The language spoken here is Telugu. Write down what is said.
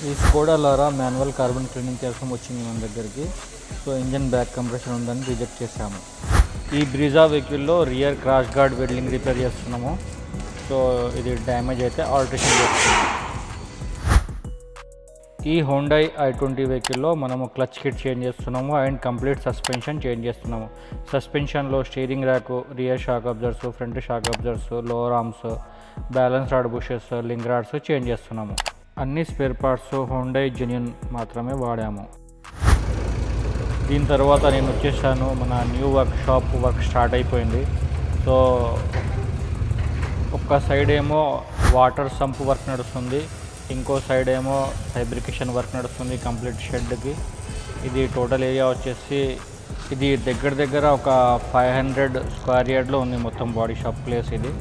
ఈ Skoda Laura manual carbon cleaning కోసం వచ్చింది మన దగ్గరికి. సో ఇంజన్ బ్యాక్ కంప్రెషన్ ఉందని రిజెక్ట్ చేసాము. ఈ బ్రీజా వెహికల్లో rear crash guard welding repair చేస్తున్నాము. సో ఇది డ్యామేజ్ అయితే ఆల్టరేషన్ చేస్తున్నాము. ఈ హోండై i20 వెహికల్లో మనము క్లచ్ కిట్ చేంజ్ చేస్తున్నాము అండ్ కంప్లీట్ సస్పెన్షన్ చేంజ్ చేస్తున్నాము. సస్పెన్షన్లో steering rack, rear shock absorbers, front shock absorbers, lower arms, balance rod bushes, link rods change చేస్తున్నాము. అన్ని స్పేర్ పార్ట్స్ హోండై జెన్యూన్ మాత్రమే వాడాము. దీని తర్వాత నేను వచ్చేసాను. మన న్యూ వర్క్ స్టార్ట్ అయిపోయింది. సో ఒక్క సైడ్ ఏమో వాటర్ సంప్ వర్క్ నడుస్తుంది, ఇంకో సైడ్ ఏమో ఫైబ్రికేషన్ వర్క్ నడుస్తుంది కంప్లీట్ షెడ్కి. ఇది టోటల్ ఏరియా వచ్చేసి ఇది దగ్గర ఒక 500 స్క్వేర్ యార్డ్లో ఉంది మొత్తం బాడీ షాప్ ప్లేస్ ఇది.